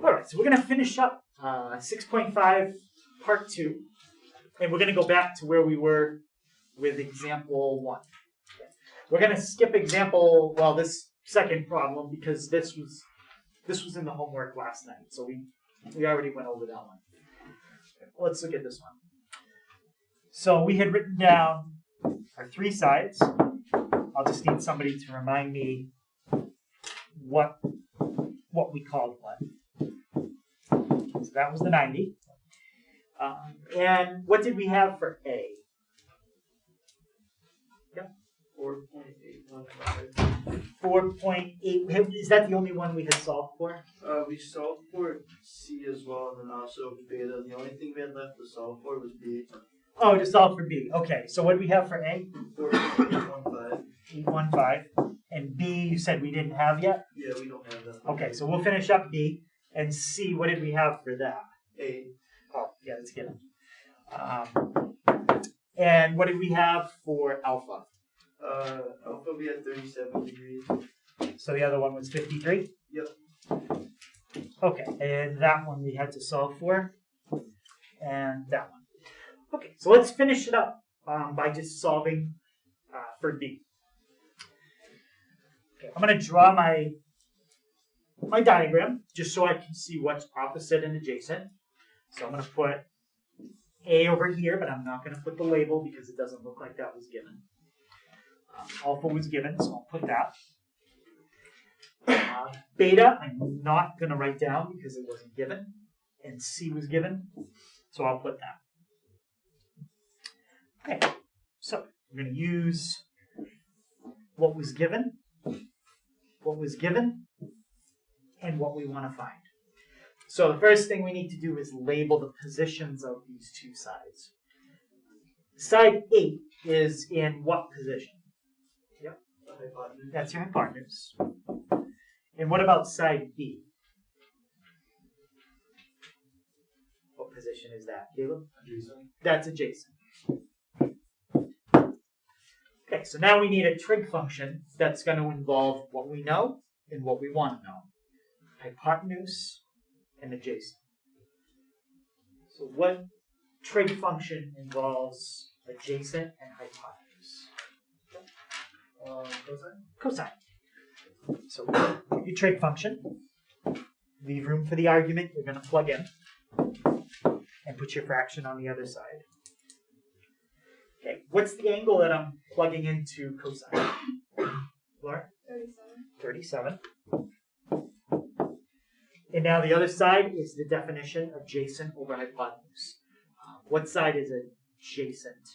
All right, so we're going to finish up 6.5 part 2, and we're going to go back to where we were with example 1. We're going to skip example, well, this second problem, because this was in the homework last night, so we already went over that one. Let's look at this one. So we had written down our 3 sides. I'll just need somebody to remind me what we called what. So that was the 90. And what did we have for A? Yep. 4.815. 4.8. Is that the only one we had solved for? We solved for C as well, and then also beta. The only thing we had left to solve for was B. Oh, to solve for B. Okay, so what do we have for A? 4.815. 815. And B, you said we didn't have yet? Yeah, we don't have that. Okay, so we'll finish up B. And C, what did we have for that? A. Oh, yeah, let's get it. And what did we have for alpha? Alpha we had 37 degrees. So the other one was 53? Yep. Okay, and that one we had to solve for. And that one. Okay, so let's finish it up by just solving for B. Okay, I'm going to draw my diagram just so I can see what's opposite and adjacent. So I'm going to put A over here, but I'm not going to put the label because it doesn't look like that was given. Alpha was given, so I'll put that. Beta, I'm not going to write down because it wasn't given. And C was given, so I'll put that. Okay, so we're going to use what was given, and what we want to find. So the first thing we need to do is label the positions of these 2 sides. Side 8 is in what position? Yep. That's your hypotenuse. And what about side B? What position is that, Caleb? Adjacent. That's adjacent. Okay, so now we need a trig function that's going to involve what we know and what we want to know. Hypotenuse and adjacent. So what trig function involves adjacent and hypotenuse? Cosine. So your trig function, leave room for the argument you're going to plug in, and put your fraction on the other side. Okay, what's the angle that I'm plugging into cosine? Laura? 37. And now the other side is the definition adjacent over hypotenuse. What side is adjacent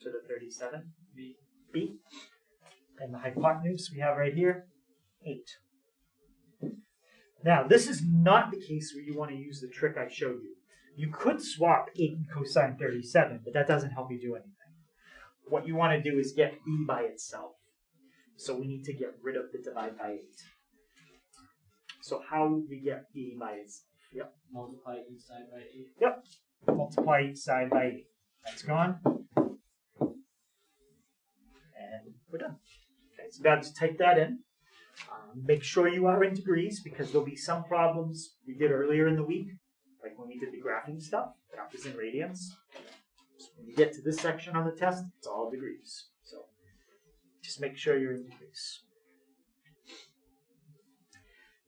to the 37? B. B. And the hypotenuse we have right here, 8. Now, this is not the case where you want to use the trick I showed you. You could swap 8 and cosine 37, but that doesn't help you do anything. What you want to do is get B by itself. So we need to get rid of the divide by 8. So how would we get B by itself? Yep. Multiply each side by 8. Yep. Multiply each side by 8. That's gone. And we're done. Okay, so now just type that in. Make sure you are in degrees because there'll be some problems we did earlier in the week, like when we did the graphing stuff, that was in radians. So when you get to this section on the test, it's all degrees. So just make sure you're in degrees.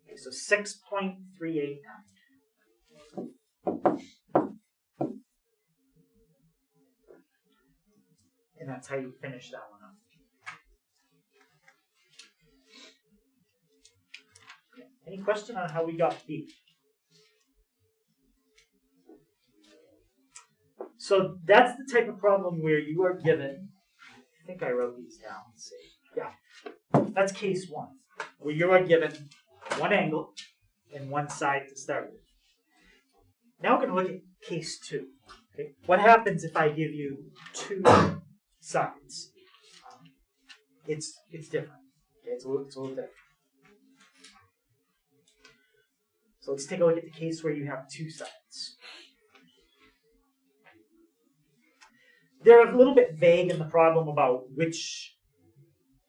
Okay, so 6.389. And that's how you finish that one up. Okay. Any question on how we got B? So that's the type of problem where you are given, I think I wrote these down, let's see. Yeah, that's case 1, where you are given one angle and one side to start with. Now we're going to look at case 2. Okay? What happens if I give you 2 sides? It's different. Okay? It's a little different. So let's take a look at the case where you have 2 sides. They're a little bit vague in the problem about which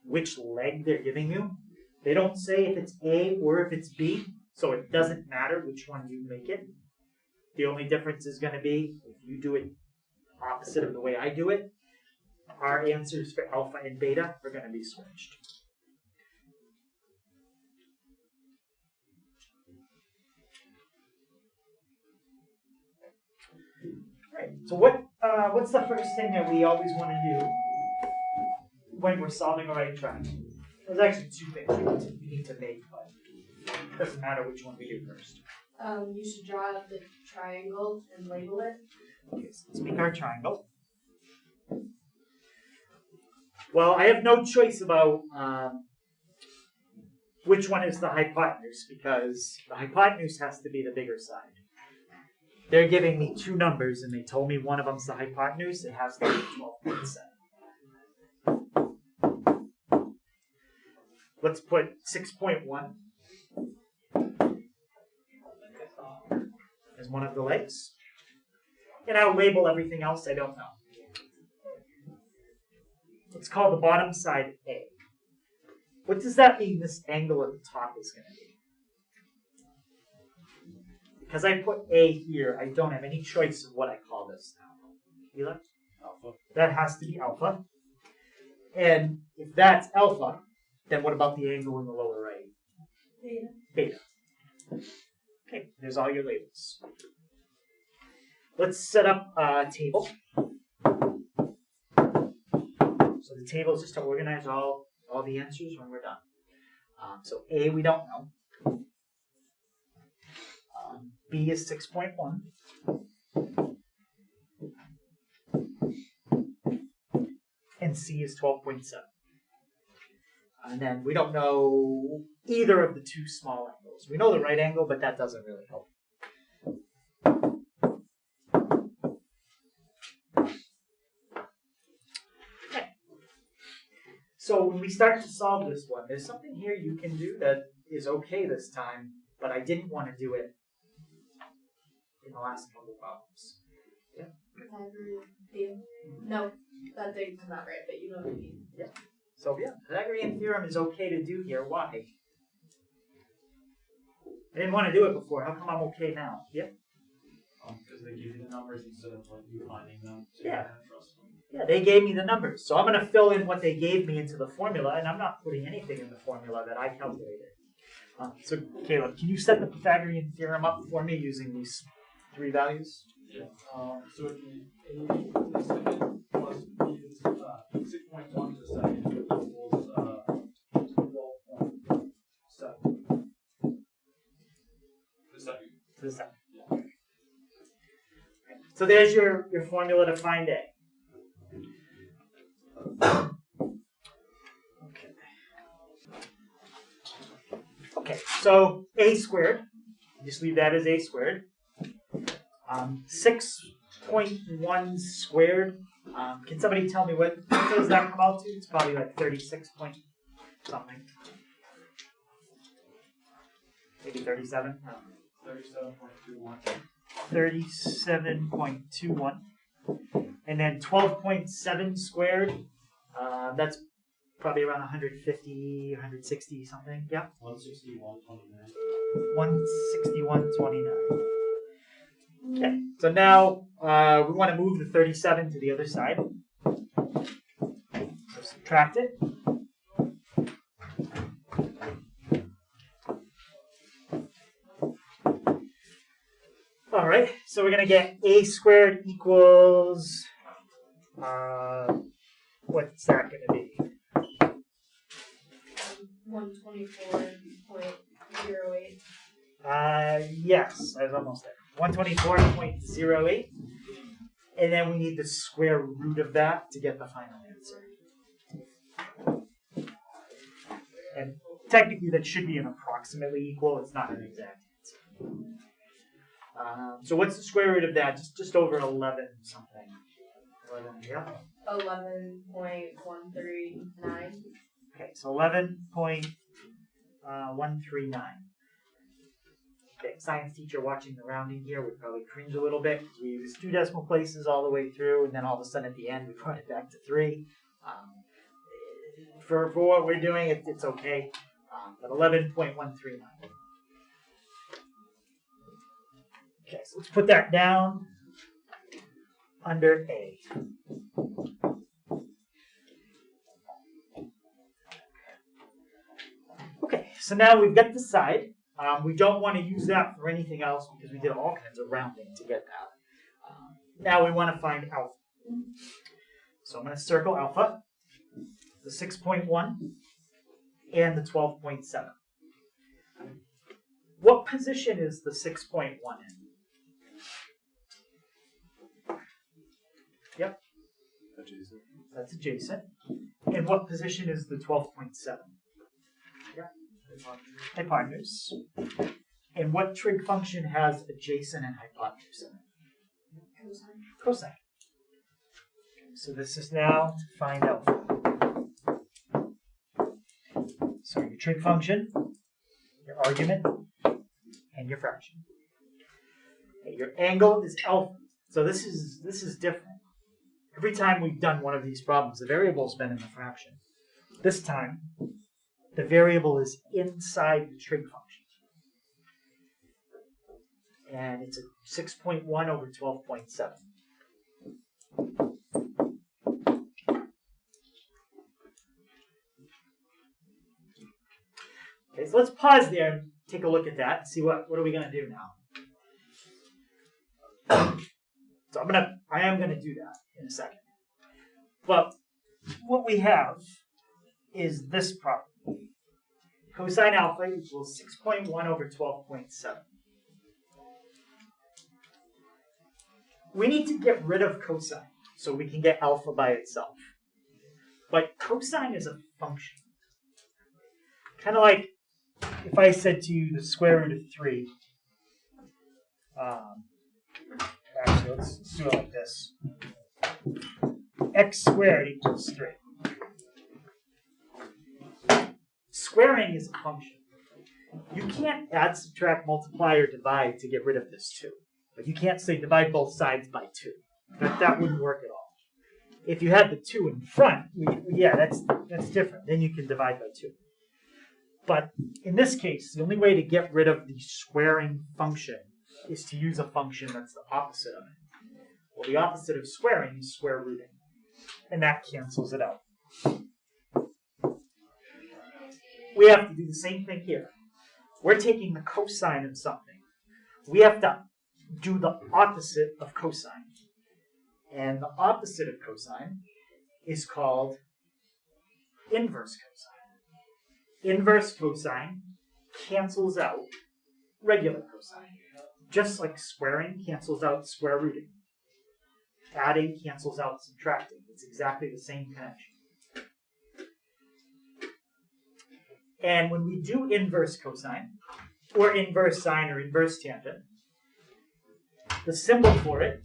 leg they're giving you. They don't say if it's A or if it's B, So it doesn't matter which one you make it. The only difference is going to be if you do it opposite of the way I do it, our answers for alpha and beta are going to be switched. Right. So what's the first thing that we always want to do when we're solving a right triangle? There's actually two things we need to make, but it doesn't matter which one we do first. You should draw the triangle and label it. Okay, so let's make our triangle. Well, I have no choice about which one is the hypotenuse because the hypotenuse has to be the bigger side. They're giving me two numbers and they told me one of them's the hypotenuse. It has to be 12.7. Let's put 6.1 as one of the legs. And I'll label everything else I don't know. Let's call the bottom side A. What does that mean this angle at the top is going to be? Because I put A here, I don't have any choice of what I call this now. Eli? Alpha. That has to be alpha. And if that's alpha, then what about the angle in the lower right? Beta. Beta. Okay, there's all your labels. Let's set up a table. So the table is just to organize all the answers when we're done. So A we don't know. B is 6.1. And C is 12.7. And then we don't know either of the two small angles. We know the right angle, but that doesn't really help. Okay. So when we start to solve this one, there's something here you can do that is okay this time, but I didn't want to do it in the last couple of problems. Pythagorean. No, that didn't come out right, but you know what I mean. Yeah. So yeah, Pythagorean theorem is okay to do here. Why? I didn't want to do it before. How come I'm okay now? Yeah. Because they give you the numbers instead of like you finding them. So Yeah. You can't trust them. Yeah, they gave me the numbers. So I'm going to fill in what they gave me into the formula, and I'm not putting anything in the formula that I calculated. So Caleb, can you set the Pythagorean theorem up for me using these three values? Yeah. So it can be A to the second plus B to the 6.1 to the second equals 12.7. The second. To the second. Yeah. So there's your formula to find A. Okay, so A squared, just leave that as A squared. 6.1 squared, can somebody tell me what does that come out to? It's probably like 36 point something. Maybe 37? 37.21. 37.21. And then 12.7 squared, that's probably around 150, 160 something. Yeah. 161.29. 161.29. Okay, so now we want to move the 37 to the other side. So subtract it. All right, so we're going to get A squared equals, what's that going to be? 124.08. Yes, I was almost there. 124.08. And then we need the square root of that to get the final answer. And technically that should be an approximately equal. It's not an exact answer. So what's the square root of that? Just over 11 something. 11, yeah. 11.139. Okay, so 11.139. Okay, science teacher watching the rounding here would probably cringe a little bit because we used 2 decimal places all the way through, and then all of a sudden at the end we brought it back to 3. For what we're doing, it's okay. But 11.139. so let's put that down under A. Okay, so now we've got the side. We don't want to use that for anything else because we did all kinds of rounding to get that. Now we want to find alpha. So I'm going to circle alpha, the 6.1, and the 12.7. What position is the 6.1 in? Yep. Adjacent. That's adjacent. And what position is the 12.7? Yeah. Hypotenuse. And what trig function has adjacent and hypotenuse in it? Cosine. So this is now to find alpha. So your trig function, your argument, and your fraction. Okay, your angle is alpha. So this is different. Every time we've done one of these problems, the variable's been in the fraction. This time, the variable is inside the trig function. And it's a 6.1 over 12.7. Okay, so let's pause there and take a look at that and see what are we going to do now. So I am going to do that in a second. But what we have is this property. Cosine alpha equals 6.1 over 12.7. We need to get rid of cosine so we can get alpha by itself. But cosine is a function. Kind of like if I said to you the square root of 3. Actually, let's do it like this. X squared equals 3. Squaring is a function. You can't add, subtract, multiply, or divide to get rid of this 2. Like you can't say divide both sides by 2. That wouldn't work at all. If you had the 2 in front, yeah, that's different. Then you can divide by 2. But in this case, the only way to get rid of the squaring function is to use a function that's the opposite of it. Well, the opposite of squaring is square rooting. And that cancels it out. We have to do the same thing here. We're taking the cosine of something. We have to do the opposite of cosine. And the opposite of cosine is called inverse cosine. Inverse cosine cancels out regular cosine. Just like squaring cancels out square rooting. Adding cancels out subtracting. It's exactly the same connection. And when we do inverse cosine, or inverse sine, or inverse tangent, the symbol for it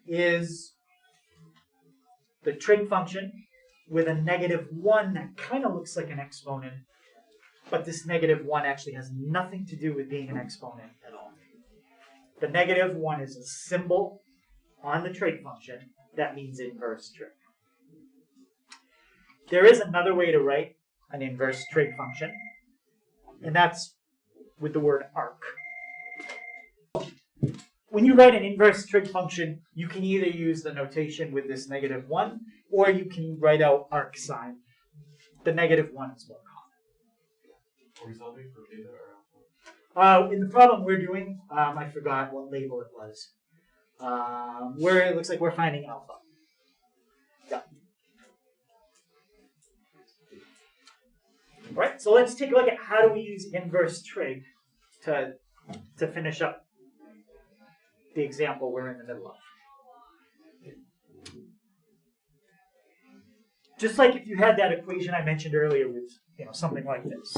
is the trig function with a -1 that kind of looks like an exponent, but this -1 actually has nothing to do with being an exponent at all. The -1 is a symbol on the trig function that means inverse trig. There is another way to write an inverse trig function, and that's with the word arc. When you write an inverse trig function, you can either use the notation with this -1, or you can write out arc sine. The -1 is more common. Are we solving for beta or alpha? In the problem we're doing, I forgot what label it was. It looks like we're finding alpha. Yeah. All right, so let's take a look at how do we use inverse trig to finish up the example we're in the middle of. Just like if you had that equation I mentioned earlier with something like this.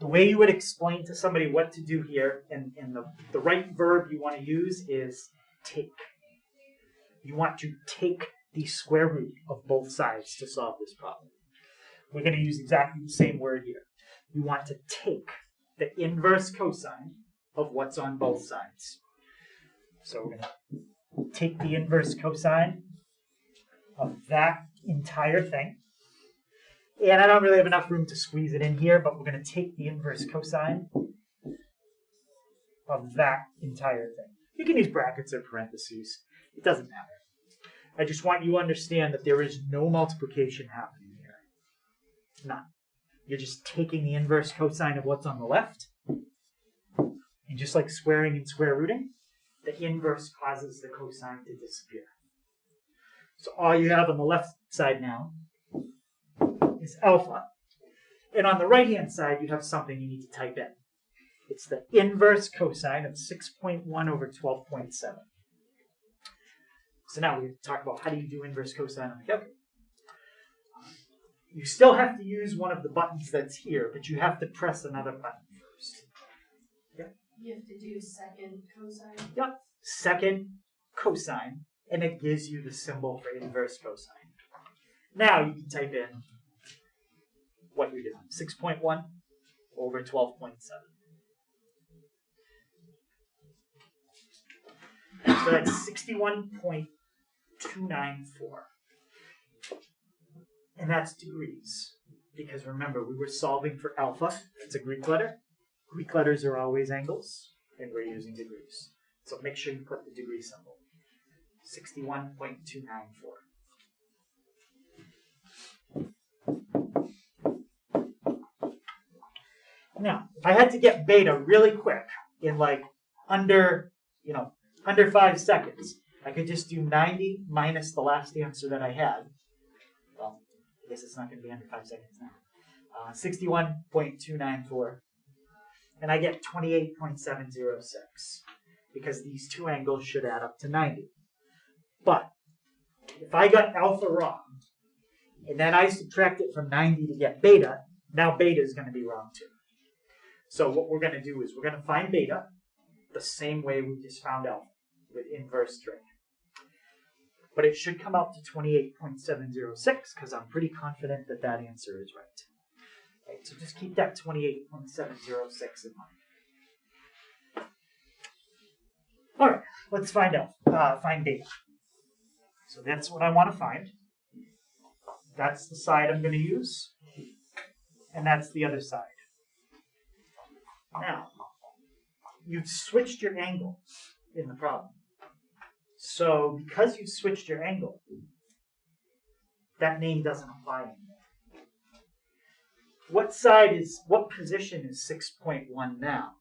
The way you would explain to somebody what to do here, and the right verb you want to use is take. You want to take the square root of both sides to solve this problem. We're going to use exactly the same word here. We want to take the inverse cosine of what's on both sides. So we're going to take the inverse cosine of that entire thing. And I don't really have enough room to squeeze it in here, but we're going to take the inverse cosine of that entire thing. You can use brackets or parentheses. It doesn't matter. I just want you to understand that there is no multiplication happening here. None. You're just taking the inverse cosine of what's on the left. And just like squaring and square rooting, the inverse causes the cosine to disappear. So all you have on the left side now is alpha. And on the right-hand side, you have something you need to type in. It's the inverse cosine of 6.1 over 12.7. So now we have to talk about how do you do inverse cosine on the calculator. You still have to use one of the buttons that's here, but you have to press another button first. Okay? You have to do second cosine. Yep. Second cosine, and it gives you the symbol for inverse cosine. Now you can type in what you're doing. 6.1 over 12.7. So that's 61.294. And that's degrees. Because remember, we were solving for alpha. It's a Greek letter. Greek letters are always angles, and we're using degrees. So make sure you put the degree symbol. 61.294. Now, if I had to get beta really quick, in like under 5 seconds, I could just do 90 minus the last answer that I had. Well, I guess it's not going to be under 5 seconds now. 61.294. And I get 28.706. Because these two angles should add up to 90. But if I got alpha wrong, and then I subtract it from 90 to get beta, now beta is going to be wrong too. So what we're going to do is we're going to find beta the same way we just found alpha, with inverse trig. But it should come out to 28.706 because I'm pretty confident that that answer is right. Okay, so just keep that 28.706 in mind. All right, let's find beta. So that's what I want to find. That's the side I'm going to use, and that's the other side. Now, you've switched your angle in the problem. So because you've switched your angle, that name doesn't apply anymore. What position is 6.1 now?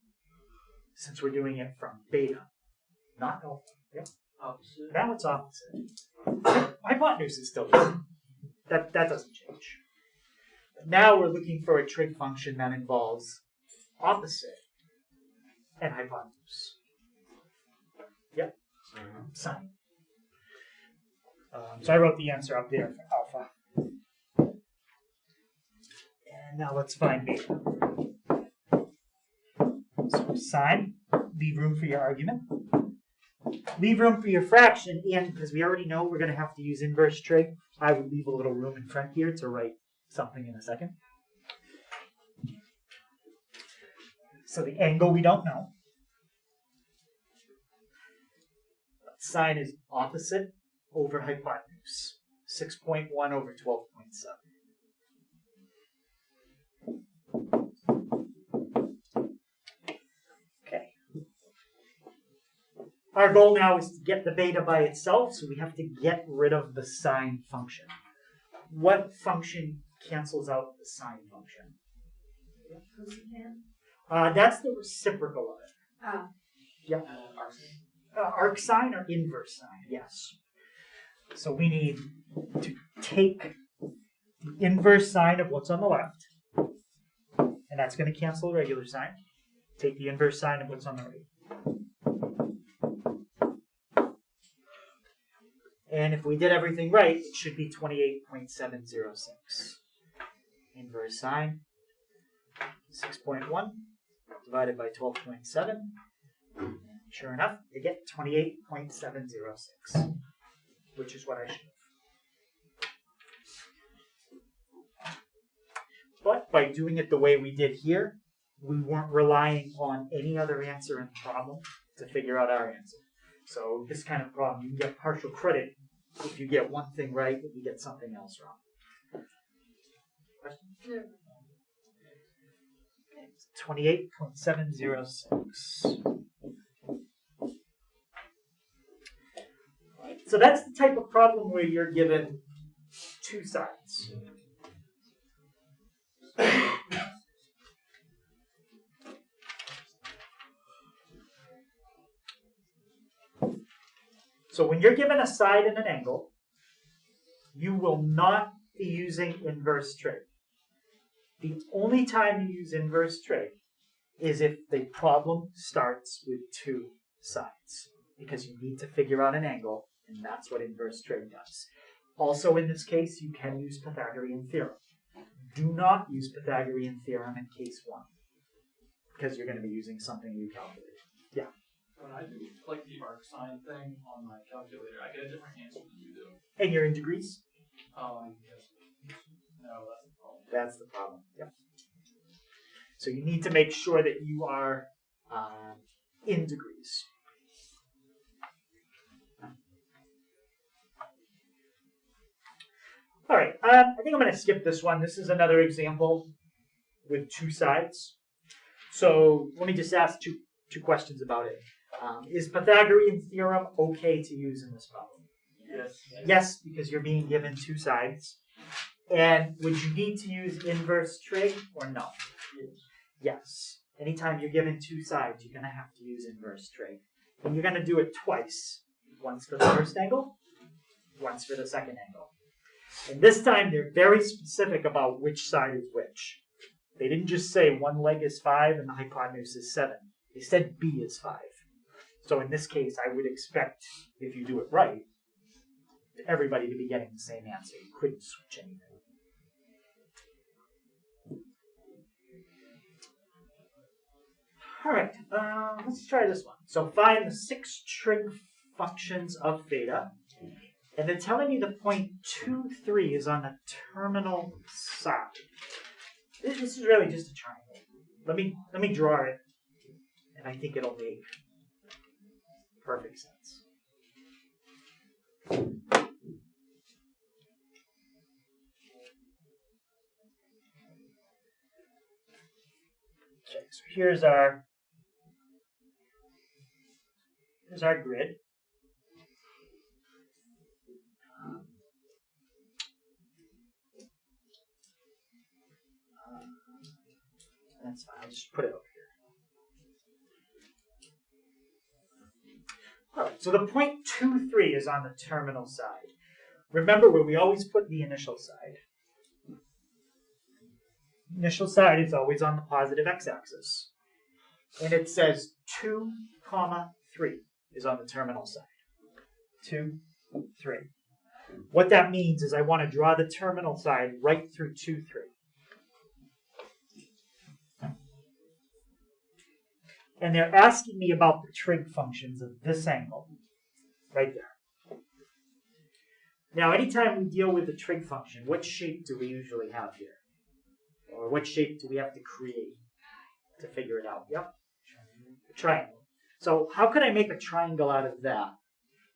Since we're doing it from beta, not alpha. Yep. Opposite. Now it's opposite. Hypotenuse is still the same. That doesn't change. But now we're looking for a trig function that involves opposite and hypotenuse. Yep. Sine. So I wrote the answer up there for alpha. And now let's find beta. So sine, leave room for your argument. Leave room for your fraction, and because we already know we're going to have to use inverse trig, I would leave a little room in front here to write something in a second. So the angle we don't know. Sine is opposite over hypotenuse. 6.1 over 12.7. Okay. Our goal now is to get the beta by itself, so we have to get rid of the sine function. What function cancels out the sine function? Cosecant? That's the reciprocal of it. Ah. Yep. Arc sine or inverse sine, yes. So we need to take the inverse sine of what's on the left, and that's going to cancel regular sine. Take the inverse sine of what's on the right. And if we did everything right, it should be 28.706. Inverse sine, 6.1 divided by 12.7. Sure enough, you get 28.706, which is what I should have. But by doing it the way we did here, we weren't relying on any other answer in the problem to figure out our answer. So this kind of problem, you can get partial credit if you get one thing right and you get something else wrong. Question? No. 28.706. So that's the type of problem where you're given two sides. So when you're given a side and an angle, you will not be using inverse trig. The only time you use inverse trig is if the problem starts with two sides, because you need to figure out an angle, and that's what inverse trig does. Also in this case, you can use Pythagorean theorem. Do not use Pythagorean theorem in case 1, because you're going to be using something you calculated. Yeah? When I do like the arc sine thing on my calculator, I get a different answer than you do. And you're in degrees? Yes. No, that's the problem. That's the problem. Yeah. So you need to make sure that you are in degrees. All right. I think I'm going to skip this one. This is another example with two sides. So let me just ask two questions about it. Is Pythagorean theorem okay to use in this problem? Yes. Yes, because you're being given two sides. And would you need to use inverse trig or no? Yes. Anytime you're given two sides, you're going to have to use inverse trig. And you're going to do it twice. Once for the first angle, once for the second angle. And this time they're very specific about which side is which. They didn't just say one leg is 5 and the hypotenuse is 7. They said B is 5. So in this case, I would expect, if you do it right, everybody to be getting the same answer. You couldn't switch anything. All right, let's try this one. So find the 6 trig functions of theta. And they're telling me the point 2, 3 is on the terminal side. This is really just a triangle. Let me draw it, and I think it'll make perfect sense. Okay, so here's our grid. That's fine. I'll just put it over here. All right. So the point 2, 3 is on the terminal side. Remember where we always put the initial side. Initial side is always on the positive x-axis, and it says 2, 3 is on the terminal side. 2, 3. What that means is I want to draw the terminal side right through 2, 3. And they're asking me about the trig functions of this angle, right there. Now, anytime we deal with the trig function, what shape do we usually have here? Or what shape do we have to create to figure it out? Yep, a triangle. So how could I make a triangle out of that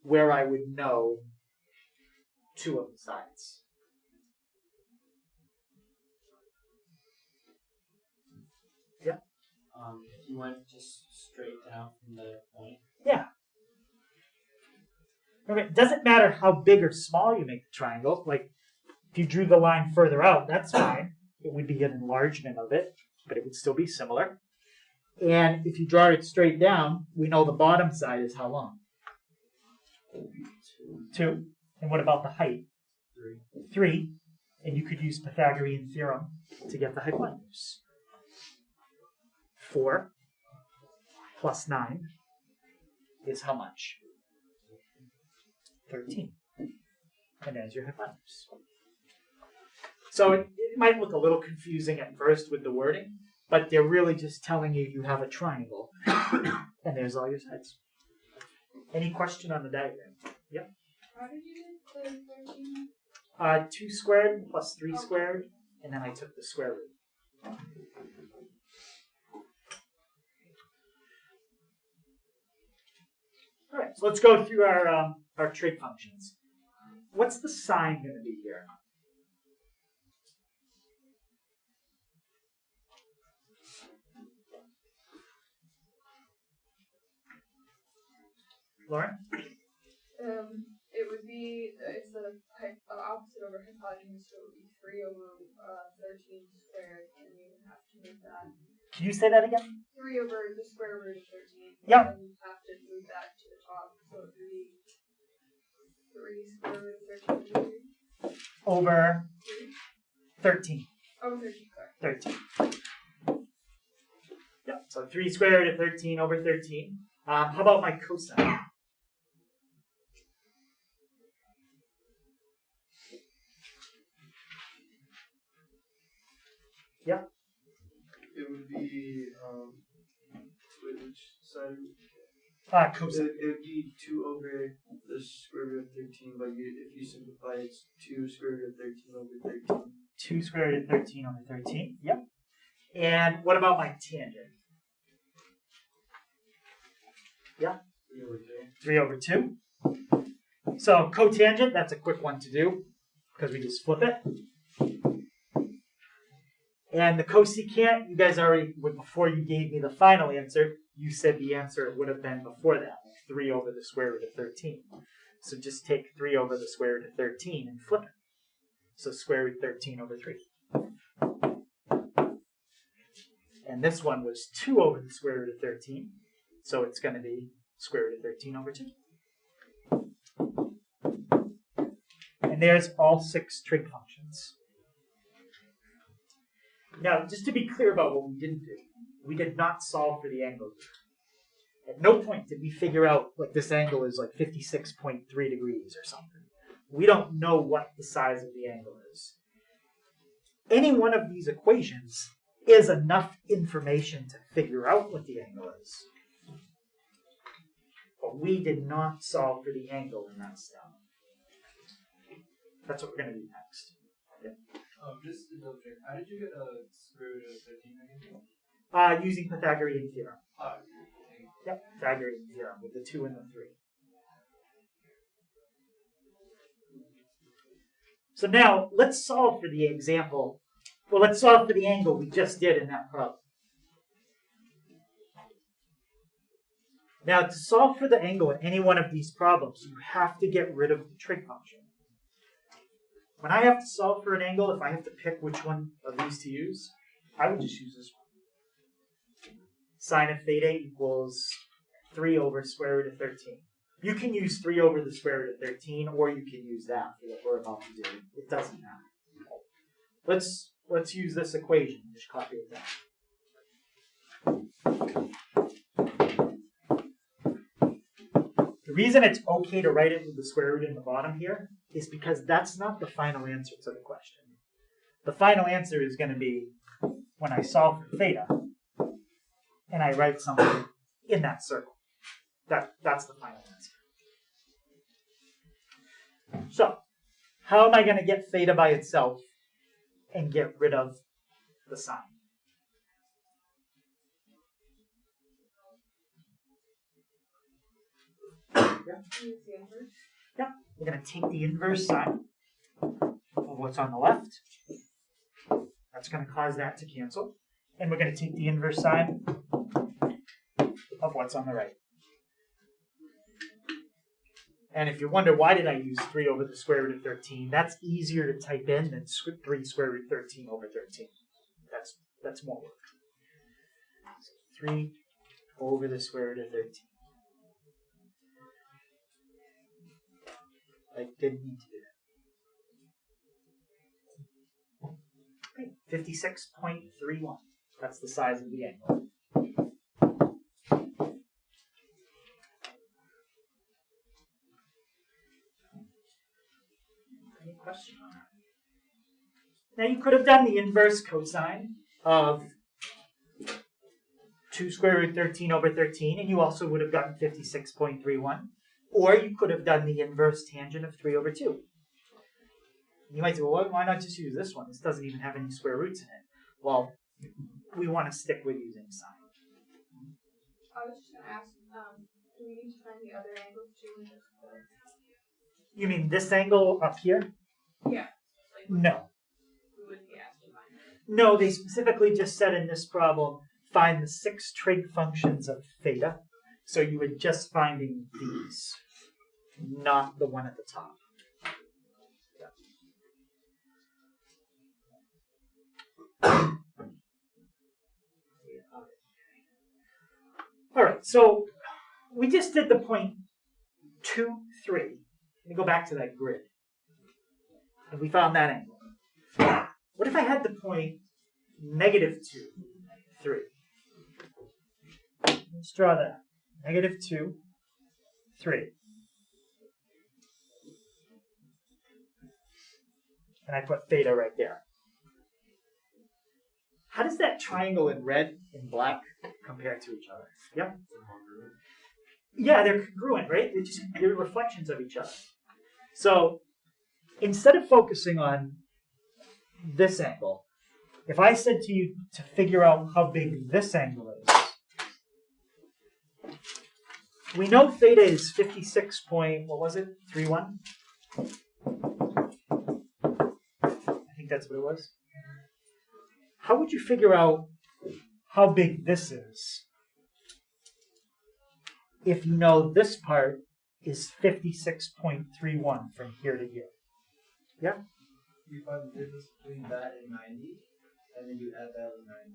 where I would know 2 of the sides? Yep. You went just straight down from the point. Yeah. Okay, it doesn't matter how big or small you make the triangle. Like, if you drew the line further out, that's fine. It would be an enlargement of it, but it would still be similar. And if you draw it straight down, we know the bottom side is how long? 2. And what about the height? 3. And you could use Pythagorean theorem to get the hypotenuse. 4 plus 9 is how much? 13. And there's your hypotenuse. So it might look a little confusing at first with the wording, but they're really just telling you have a triangle, and there's all your sides. Any question on the diagram? Yep. How did you get the 13? 2 squared plus 3 squared, and then I took the square root. All right, so let's go through our trig functions. What's the sign going to be here? Lauren? It would be, it's the opposite over hypotenuse, so it would be 3 over 13 squared, and you would have to move that. Can you say that again? 3 over the square root of 13. Yeah. And you have to move that to the top, so it would be 3 square root of 13. Over 3? 13. Over 13, sorry. 13. Yeah, so 3 square root of 13 over 13. How about my cosine? Yeah. It would be wait, which side? Cosine. It would be 2 over the square root of 13, but if you simplify, it's 2 square root of 13 over 13. 2 square root of 13 over 13. Yep. And what about my tangent? Yeah. 3 over 2. So cotangent, that's a quick one to do because we just flip it. And the cosecant, you guys already, before you gave me the final answer, you said the answer would have been before that, 3 over the square root of 13. So just take 3 over the square root of 13 and flip it. So square root 13 over 3. And this one was 2 over the square root of 13. So it's going to be square root of 13 over 2. And there's all 6 trig functions. Now, just to be clear about what we didn't do, we did not solve for the angle here. At no point did we figure out like this angle is like 56.3 degrees or something. We don't know what the size of the angle is. Any one of these equations is enough information to figure out what the angle is. But we did not solve for the angle in that step. That's what we're going to do next. Just to double check, how did you get a square root of 13 again? Using Pythagorean theorem. Oh, Yep, Pythagorean theorem with the 2 and the 3. So now, let's solve for the example. Well, let's solve for the angle we just did in that problem. Now, to solve for the angle in any one of these problems, you have to get rid of the trig function. When I have to solve for an angle, if I have to pick which one of these to use, I would just use this one. Sine of theta equals 3 over square root of 13. You can use 3 over the square root of 13, or you can use that for what we're about to do. It doesn't matter. Let's use this equation. Just copy it down. The reason it's okay to write it with the square root in the bottom here is because that's not the final answer to the question. The final answer is going to be when I solve for theta and I write something in that circle. That's the final answer. So, how am I going to get theta by itself and get rid of the sine? Yeah, we're going to take the inverse sine of what's on the left. That's going to cause that to cancel. And we're going to take the inverse sine of what's on the right. And if you wonder why did I use 3 over the square root of 13, that's easier to type in than 3 square root 13 over 13. That's more work. So 3 over the square root of 13. I didn't need to do that. Okay, 56.31. That's the size of the angle. Any question on that? Now you could have done the inverse cosine of 2 square root 13 over 13, and you also would have gotten 56.31. Or you could have done the inverse tangent of 3 over 2. You might say, well, why not just use this one? This doesn't even have any square roots in it. Well, we want to stick with using sine. I was just going to ask, do we need to find the other angles too? You mean this angle up here? Yeah. Like, No. we wouldn't be asked to find it. No, they specifically just said in this problem, find the 6 trig functions of theta So you were just finding these, not the one at the top. All right, so we just did the point 2, 3. Let me go back to that grid. And we found that angle. What if I had the point -2, 3? Let's draw that. -2, 3. And I put theta right there. How does that triangle in red and black compare to each other? Yep. Yeah, they're congruent, right? They're reflections of each other. So instead of focusing on this angle, if I said to you to figure out how big this angle is, we know theta is 56 point, what was it? 31? I think that's what it was. How would you figure out how big this is if you know this part is 56.31 from here to here? Yeah? You find the difference between that and 90, and then you add that with 90.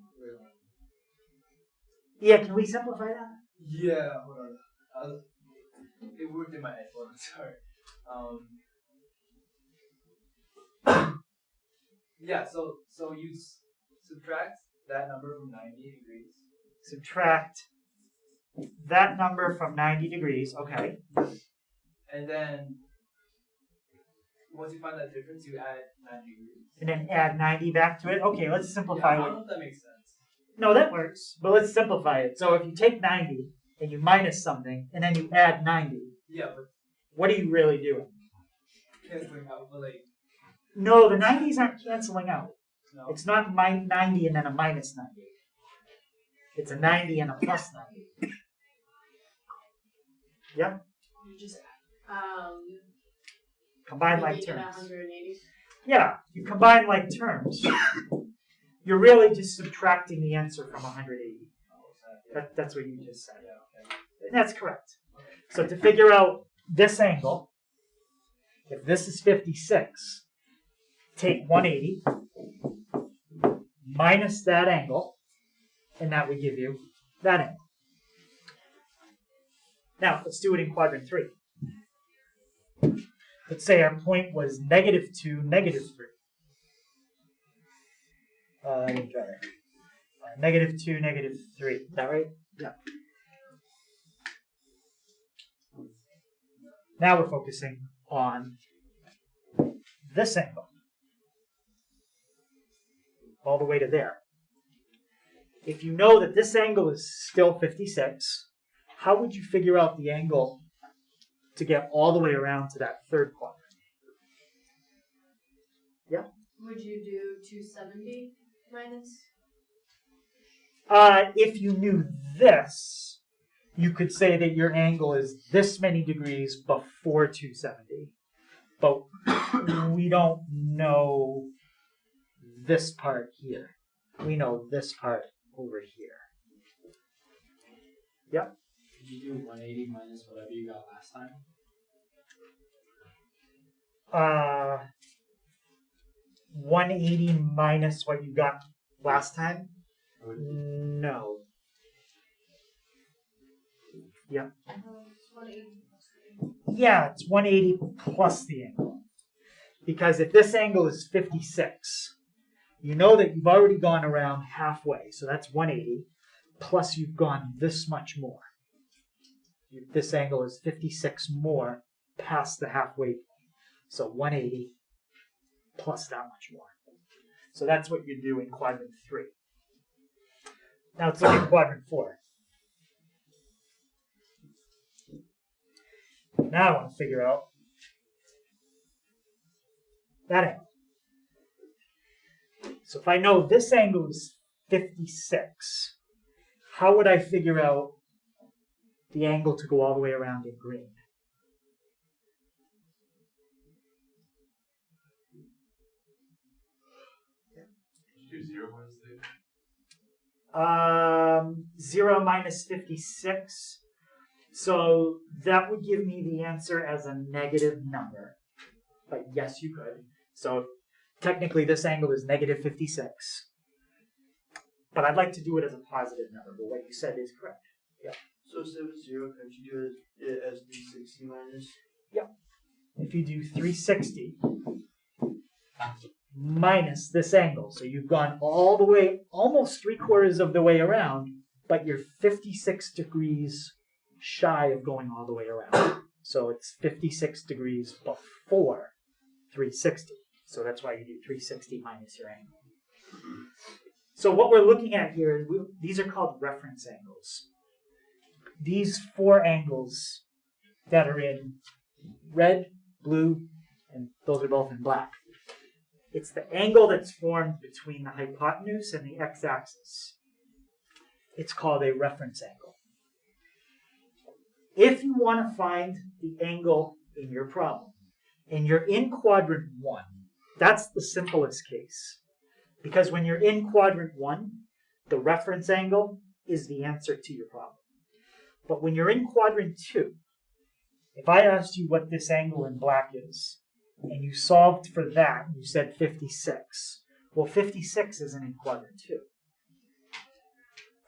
Yeah, can we simplify that? Yeah, hold on. It worked in my head. Hold on, sorry. Yeah, so you subtract that number from 90 degrees. Subtract that number from 90 degrees, okay. And then once you find that difference, you add 90 degrees. And then add 90 back to it. Okay, let's Yeah, simplify I don't it. know if that makes sense. No, that works, but let's simplify it. So if you take 90 and you minus something, and then you add 90, Yeah, but what are you really doing? canceling out, but like, No, the 90s aren't canceling out. no. It's not 90 and then a minus 90. It's a 90 and a plus 90. Yeah? You just Combine like making it terms. 180. Yeah, you combine like terms. You're really just subtracting the answer from 180. That's what you just said. That's correct. So to figure out this angle, if this is 56, take 180 minus that angle, and that would give you that angle. Now, let's do it in quadrant 3. Let's say our point was -2, -3. Let me try it. -2, -3. Is that right? Yeah. Now we're focusing on this angle. All the way to there. If you know that this angle is still 56, how would you figure out the angle to get all the way around to that third quadrant? Yeah? Would you do 270 minus? If you knew this, you could say that your angle is this many degrees before 270. But we don't know this part here. We know this part over here. Yep. Did you do 180 minus whatever you got last time? 180 minus what you got last time? No. Yep. It's 180. Yeah, it's 180 plus the angle. Because if this angle is 56, you know that you've already gone around halfway. So that's 180 plus you've gone this much more. This angle is 56 more past the halfway point. So 180 plus that much more. So that's what you do in quadrant 3. Now let's look at quadrant 4. Now I want to figure out that angle. So if I know this angle is 56, how would I figure out the angle to go all the way around in green? Do 0 minus theta. 0 minus 56. So that would give me the answer as a negative number. But yes, you could. So technically this angle is negative 56. But I'd like to do it as a positive number, but what you said is correct. So instead of 0, can't you do it as 360 minus? If you do 360 minus this angle, so you've gone all the way, almost 3/4 of the way around, but you're 56 degrees shy of going all the way around. So it's 56 degrees before 360. So that's why you do 360 minus your angle. So what we're looking at here, these are called reference angles. These 4 angles that are in red, blue, and those are both in black. It's the angle that's formed between the hypotenuse and the x-axis. It's called a reference angle. If you want to find the angle in your problem, and you're in quadrant 1, that's the simplest case. Because when you're in quadrant 1, the reference angle is the answer to your problem. But when you're in quadrant 2, if I asked you what this angle in black is, and you solved for that, you said 56. Well, 56 isn't in quadrant 2.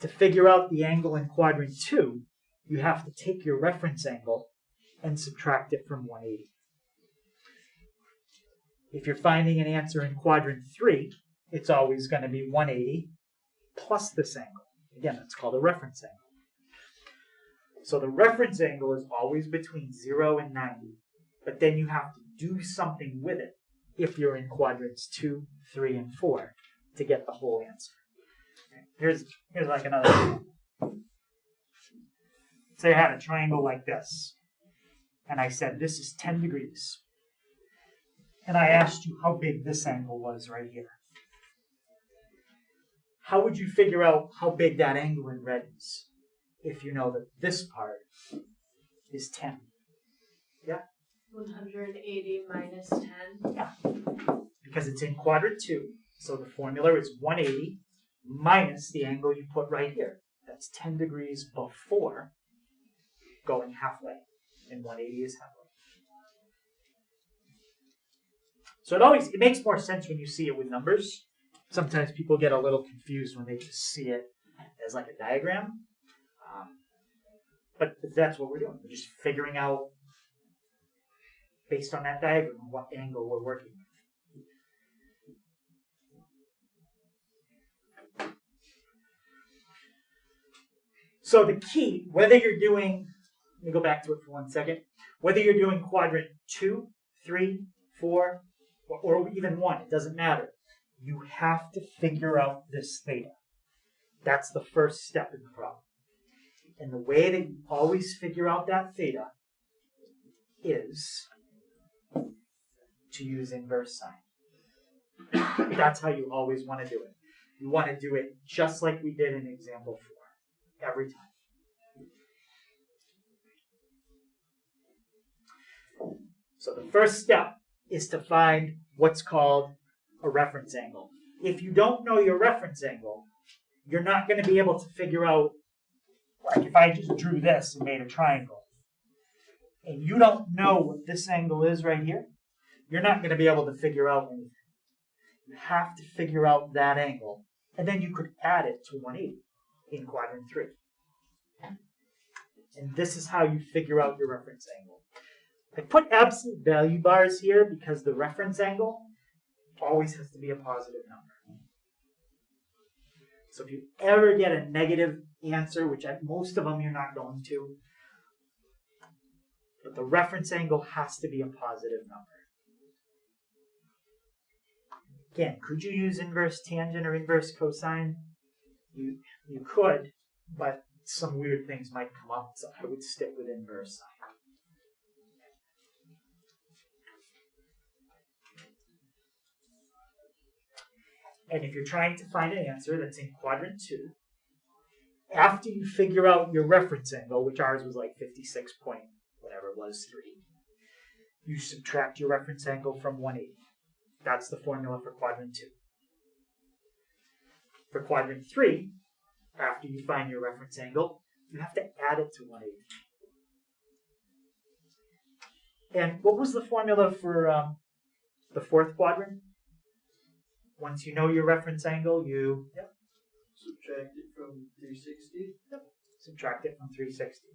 To figure out the angle in quadrant 2, you have to take your reference angle and subtract it from 180. If you're finding an answer in quadrant 3, it's always going to be 180 plus this angle. Again, that's called a reference angle. So the reference angle is always between 0 and 90, but then you have to do something with it if you're in quadrants 2, 3, and 4 to get the whole answer. Here's like another example. Say I had a triangle like this, and I said this is 10 degrees. And I asked you how big this angle was right here. How would you figure out how big that angle in red is if you know that this part is 10? Yeah? 180 minus 10. Yeah. Because it's in quadrant 2, so the formula is 180 minus the angle you put right here. That's 10 degrees before going halfway, and 180 is halfway. So it makes more sense when you see it with numbers. Sometimes people get a little confused when they just see it as like a diagram. But that's what we're doing. We're just figuring out, based on that diagram, what angle we're working with. So the key, whether you're doing, let me go back to it for 1 second, whether you're doing quadrant 2, 3, 4, or even 1, it doesn't matter. You have to figure out this theta. That's the first step in the problem. And the way that you always figure out that theta is to use inverse sine. That's how you always want to do it. You want to do it just like we did in example 4, every time. So the first step is to find what's called a reference angle. If you don't know your reference angle, you're not going to be able to figure out, like if I just drew this and made a triangle, and you don't know what this angle is right here, you're not going to be able to figure out anything. You have to figure out that angle, and then you could add it to 180 in quadrant 3. And this is how you figure out your reference angle. I put absolute value bars here because the reference angle always has to be a positive number. So if you ever get a negative answer, which at most of them you're not going to, but the reference angle has to be a positive number. Again, could you use inverse tangent or inverse cosine? You could, but some weird things might come up, so I would stick with inverse sine. And if you're trying to find an answer that's in quadrant 2, after you figure out your reference angle, which ours was like 56 point, whatever it was, 3, you subtract your reference angle from 180. That's the formula for quadrant 2. For quadrant 3, after you find your reference angle, you have to add it to 180. And what was the formula for the fourth quadrant? Once you know your reference angle, you Subtract it from 360. subtract it from 360.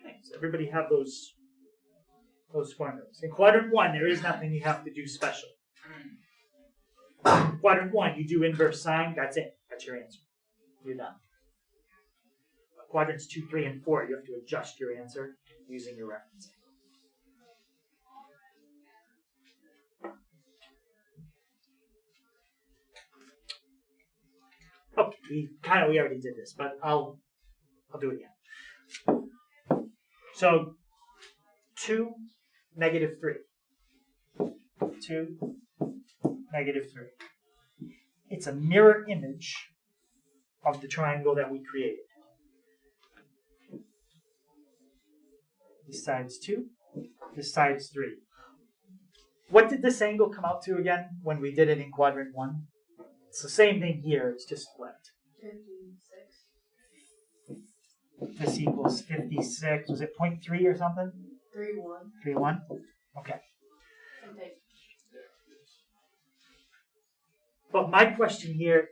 Okay, so everybody have those formulas. In quadrant 1, there is nothing you have to do special. In quadrant 1, you do inverse sine, that's it. That's your answer. You're done. Quadrants 2, 3, and 4, you have to adjust your answer using your reference. Okay, we already did this, but I'll do it again. So 2, negative 3. 2, negative 3. It's a mirror image of the triangle that we created. This side's 2, this side's 3. What did this angle come out to again when we did it in quadrant 1? It's the same thing here, it's just flipped. 56. This equals 56. Was it 0.3 or something? 3-1. 3-1? Okay. Okay. But my question here,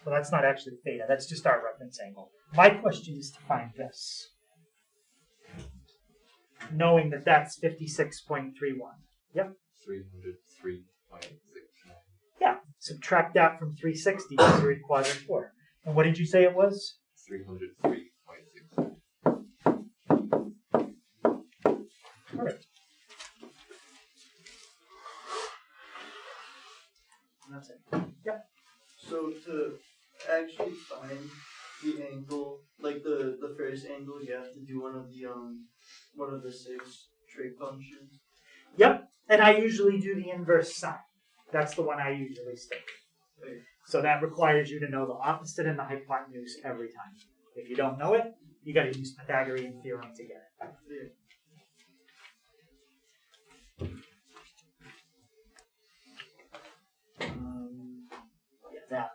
well, that's not actually theta, that's just our reference angle. My question is to find this, knowing that that's 56.31. Yep. 303.69. Yeah. Subtract that from 360 because you're in quadrant 4. And what did you say it was? 303.69. All right. That's it. Yep. So to actually find the angle, like the first angle, you have to do one of the 6 trig functions. Yep. And I usually do the inverse sine. That's the one I usually stick. Okay. So that requires you to know the opposite and the hypotenuse every time. If you don't know it, you got to use Pythagorean theorem to get it. Yeah. Yeah, that.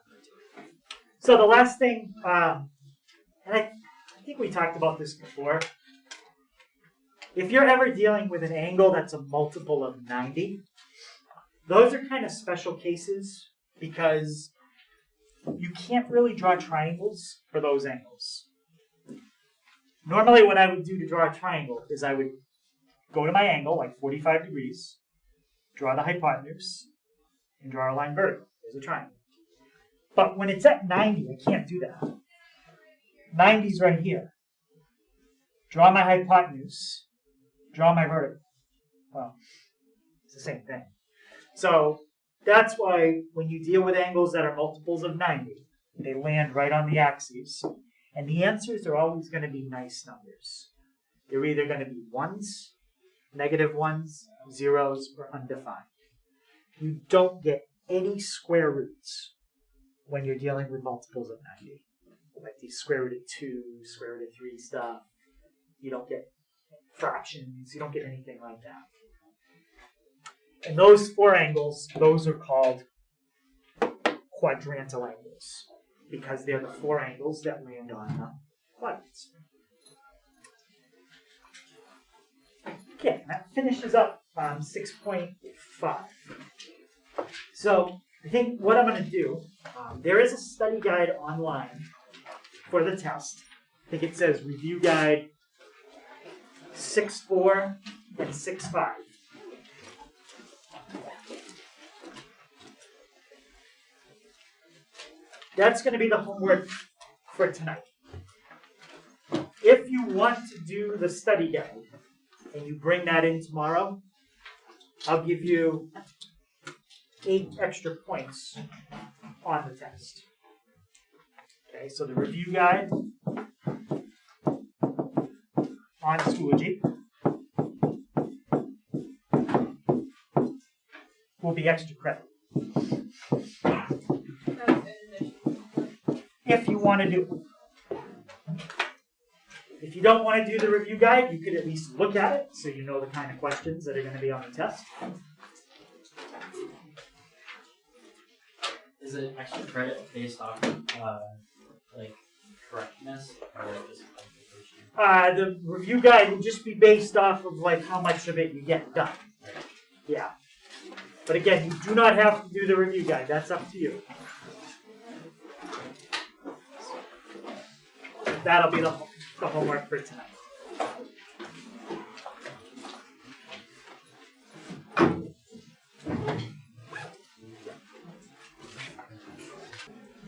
So the last thing, and I think we talked about this before. If you're ever dealing with an angle that's a multiple of 90, those are kind of special cases because you can't really draw triangles for those angles. Normally what I would do to draw a triangle is I would go to my angle, like 45 degrees, draw the hypotenuse, and draw a line vertical. There's a triangle. But when it's at 90, I can't do that. 90 is right here. Draw my hypotenuse, draw my vertical. Well, it's the same thing. So that's why when you deal with angles that are multiples of 90, they land right on the axes. And the answers are always going to be nice numbers. They're either going to be 1s, negative 1s, 0s, or undefined. You don't get any square roots when you're dealing with multiples of 90. Like these square root of 2, square root of 3 stuff. You don't get fractions. You don't get anything like that. And those 4 angles, those are called quadrantal angles because they're the 4 angles that land on quadrants. Okay, that finishes up 6.5. So I think what I'm going to do, there is a study guide online for the test. I think it says review guide 6.4 and 6.5. That's going to be the homework for tonight. If you want to do the study guide and you bring that in tomorrow, I'll give you 8 extra points on the test. Okay, so the review guide on Schoology will be extra credit. That's an initiative. If you want to do. If you don't want to do the review guide, you could at least look at it so you know the kind of questions that are going to be on the test. Is it extra credit based off like correctness or just complication? The review guide will just be based off of like how much of it you get done. Yeah. But again, you do not have to do the review guide. That's up to you. That'll be the homework for tonight.